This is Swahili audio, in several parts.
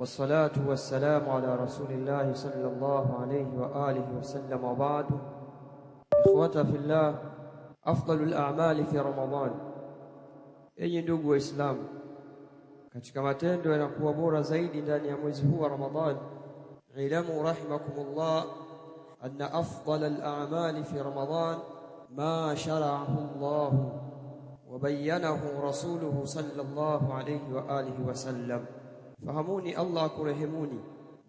والصلاة والسلام على رسول الله صلى الله عليه وآله وسلم وبعد. إخوة في الله، أفضل الأعمال في رمضان. Enyi ndugu Waislamu, katika matendo yanakuwa bora zaidi ndani ya mwezi huu wa Ramadhani. Ilamu rahimakumullah anna afdal al-a'mali fi Ramadan ma shara'ahu Allah wa bayyanahu rasuluhu sallallahu alayhi wa alihi wa sallam. Fahamuni, Allah kurehemuni,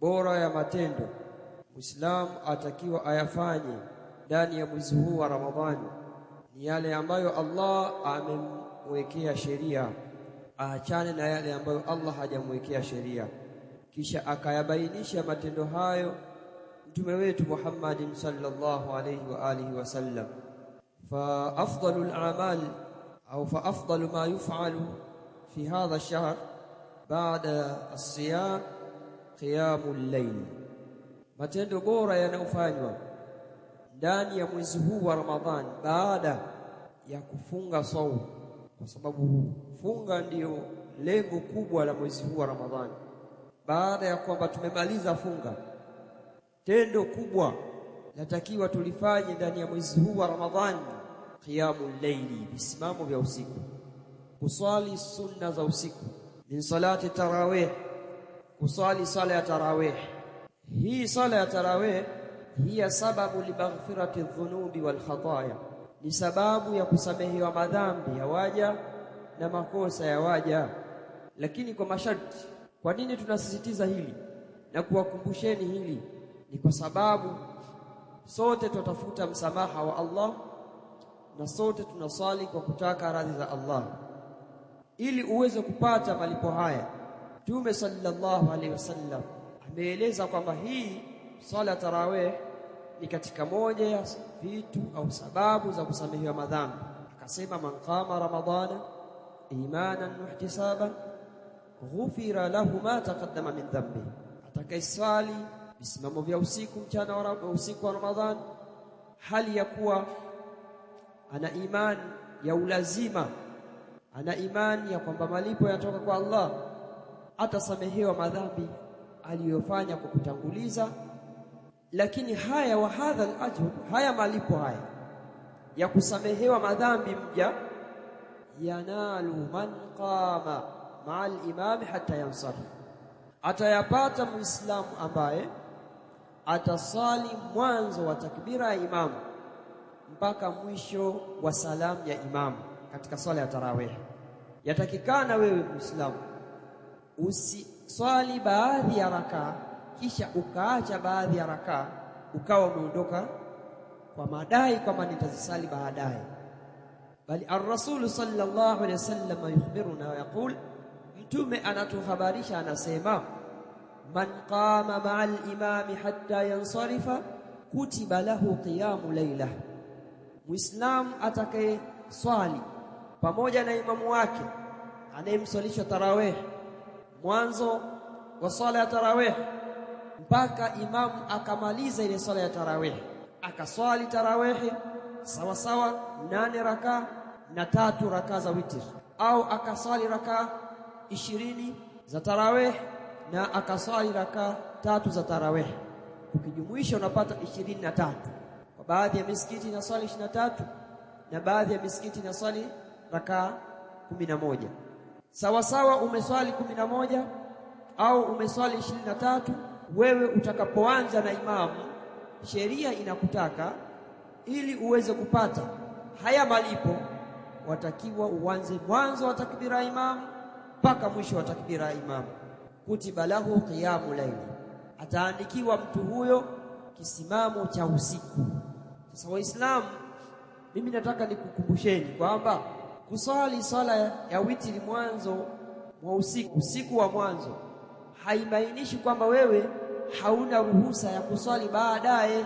bora ya matendo Muislamu atakiwa ayafanye ndani ya mwezi huu wa Ramadhani ni yale ambayo Allah amemwekea sheria, aachane na yale ambayo Allah hajamwekea sheria, kisha akayabainisha matendo hayo mtume wetu Muhammad sallallahu alayhi wa alihi wasallam. Fa afdalul a'mal au fa afdalu ma yuf'alu fi hadha ash-shahr ba'da as-siyam qiyamul layl. Matendo bora yanayofanywa ndani ya mwezi huu wa Ramadhani baada ya kufunga saumu, kwa sababu funga ndiyo lengo kubwa la mwezi huu wa Ramadhani. Baada ya kwamba tumemaliza funga, tendo kubwa latakiwa tulifanye ndani ya mwezi huu wa Ramadhani qiyamul layli, visimamo vya usiku, kuswali sunna za usiku, min salati tarawih, kuswali sala ya tarawih. Hii sala ya tarawih hiya sababu limaghfirati dhunubi wal khataaya, ni sababu ya kusamehewa madhambi ya waja na makosa ya waja, lakini kwa masharti. Kwa nini tunasisitiza hili na kuwakumbusheni hili? Ni kwa sababu sote tutafuta msamaha wa Allah na sote tunasali kwa kutaka radhi za Allah. Ili uweze kupata malipo haya, Mtume sallallahu alaihi wasallam ameeleza kwamba hii sala tarawih ni katika moja ya vitu au sababu za kusamehewa madhambi. Akasema, man qama ramadana imanan wa ihtisaban ghufira lahu ma taqaddama min dhanbi, atakayeswali visimamo vya usiku, mchana wa usiku wa Ramadhani, hali ya kuwa ana imani ya ulazima, ana imani ya kwamba malipo yanatoka kwa Allah, atasamehewa madhambi aliyofanya kwa kutanguliza. Lakini haya wa hadha al-ajr, haya malipo haya ya kusamehewa madhambi mja, yanalu man qama ma'al imam hatta yansarif, atayapata muislamu ambaye atasali mwanzo wa takbira ya imamu mpaka mwisho wa salamu ya imamu katika swala ya tarawih. Yatakikana wewe muislamu usiswali baadhi ya rakaa kisha ukaacha baadhi ya rakaa ukawa umeondoka kwa madai kwamba nitazisali baadaye, bali ar-rasul sallallahu alayhi wasallam yukhbiruna wa yaqul, mtume anatuhabarisha anasema, man qama ma'al imami hatta yansarifa kutiba lahu qiyamu laylah, muislamu atakaye swali pamoja na imamu wake anayemswalisha tarawih mwanzo wa swala ya tarawih mpaka imamu akamaliza ile swala ya tarawih, akaswali tarawih sawa sawa 8 rakaa na 3 rakaa za witr, au akaswali rakaa 20 za tarawih na akaswali rakaa 3 za tarawih, ukijumuisha unapata 23. Kwa baadhi ya misikiti na swali 23 na baadhi ya misikiti na swali rakaa 11. Sawa sawa umeswali 11 au umeswali 23, wewe utakapoanza na imamu, sheria inakutaka ili uweze kupata haya malipo, watakiwa uanze mwanzo wa takbira ya imamu mpaka mwisho wa takbira ya imamu. Kutiba lahu qiyamul layl, ataandikiwa mtu huyo kisimamo cha usiku. Sasa Waislamu, mimi nataka nikukumbusheni kwamba kuswali swala ya witri mwanzo wa usiku wa mwanzo haimaanishi kwamba wewe hauna ruhusa ya kuswali baadaye.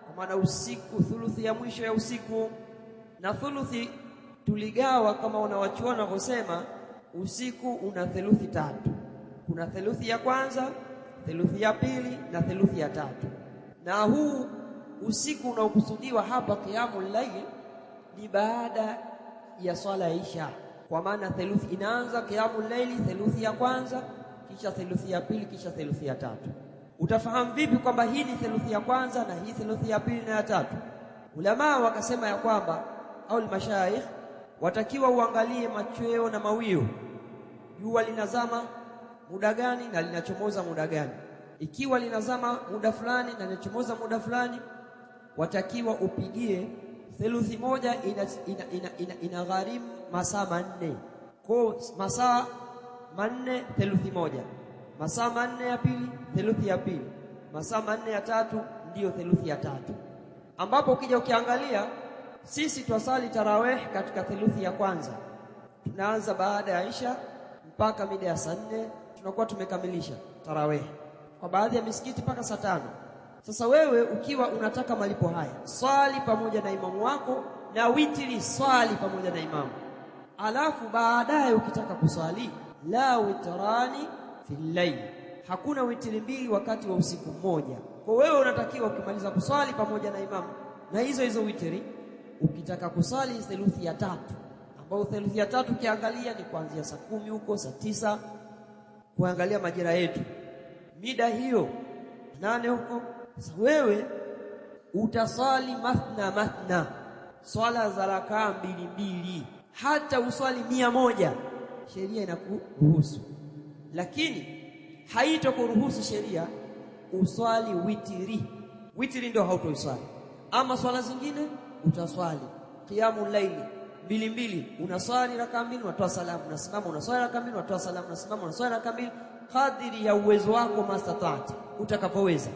Kwa maana usiku, thuluthi ya mwisho ya usiku, na thuluthi tuligawa kama unawachuona kusema usiku una thuluthi 3. Kuna thuluthi ya kwanza, thuluthi ya pili na thuluthi ya tatu. Na huu usiku unaokusudiwa hapa qiyamul layl ni baada ya swala ya Isha, kwa maana thuluthi inaanza qiyamul layl thuluthi ya kwanza, kisha theluthi ya pili, kisha theluthi ya tatu. Utafahamu vipi kwamba hii ni theluthi ya kwanza na hii theluthi ya pili na ya tatu? Ulama wakasema ya kwamba au al-mashayikh watakiwa uangalie machweo na mawio, jua linazama muda gani na linachomoza muda gani. Ikiwa linazama muda fulani na linachomoza muda fulani, watakiwa upigie theluthi moja inagharimu masaa 4. Kwa masaa 4 theluthi moja, masaa 4 ya pili theluthi ya pili, masaa 4 ya tatu ndiyo theluthi ya tatu. Ambapo ukija ukiangalia sisi twasali tarawih katika theluthi ya kwanza. Tunaanza baada ya Isha mpaka mida ya saa 4 tunakuwa tumekamilisha tarawih. Kwa baadhi ya misikiti mpaka saa 5. Sasa wewe ukiwa unataka malipo haya, swali pamoja na imamu wako, na witri swali pamoja na imamu. Alafu baadaye ukitaka kuswali, la witrani fil layl, hakuna witri mbili wakati wa usiku mmoja. Kwa wewe unatakiwa ukimaliza kuswali pamoja na imamu na hizo witri, ukitaka kuswali theluthi ya tatu, ambao theluthi ya tatu kiangalia ni kuanzia saa 10 huko saa 9, kuangalia majira yetu mida hiyo 8 huko. Sasa wewe utaswali mathna, swala za rakaa 2, hata uswali 100 sheria inakuruhusu. Lakini haitokuruhusu sheria uswali witri ndio hautoiswali. Ama swala zingine utaswali qiyamul layli 2, unaswali rakaa 2 unatoa salamu, unasimama unaswali rakaa 2 unatoa salamu, unasimama unaswali rakaa 2, kadiri ya uwezo wako mastata'ati, utakapoweza.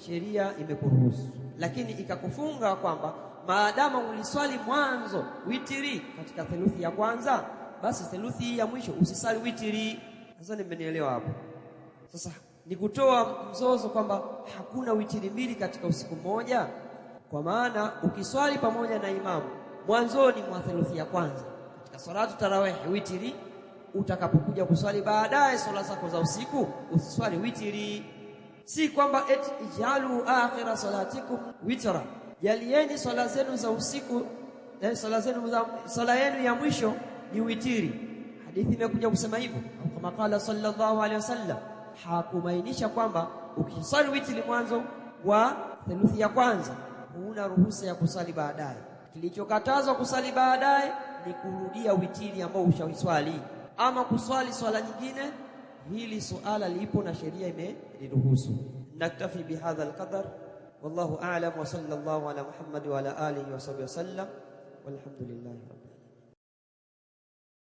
Sheria imekuruhusu. Lakini ikakufunga kwamba maadama uliswali mwanzo witri katika theluthi ya kwanza, basi theluthi ya mwisho usisali witri. Sasa nimenielewa hapo. Sasa ni kutoa mzozo kwamba hakuna witri mbili katika usiku mmoja, kwa maana ukiswali pamoja na imamu mwanzoni mwa theluthi ya kwanza katika salatu tarawih witri, utakapokuja kuswali baadaye swala zako za usiku usiswali witri. Si kwamba eti ijalu akhira salatikum witra, jalieni swala zenu za usiku, swala yenu ya mwisho ni witri. Hadithi imekuja kusema hivyo, kama qala sallallahu alaihi wasallam, hakumaanisha kwamba ukiswali witri mwanzo wa theluthi ya kwanza huna ruhusa ya kusali baadaye. Kilichokatazwa kusali baadaye ni kurudia witri ambao ushawiswali, ama kuswali swala nyingine. Hili suala lipo na sheria imeliruhusu. Naktafi bihadha alqadar, wallahu a'lam, wa sallallahu ala Muhammad wa ala alihi wa sahbihi wasallam, walhamdulillah.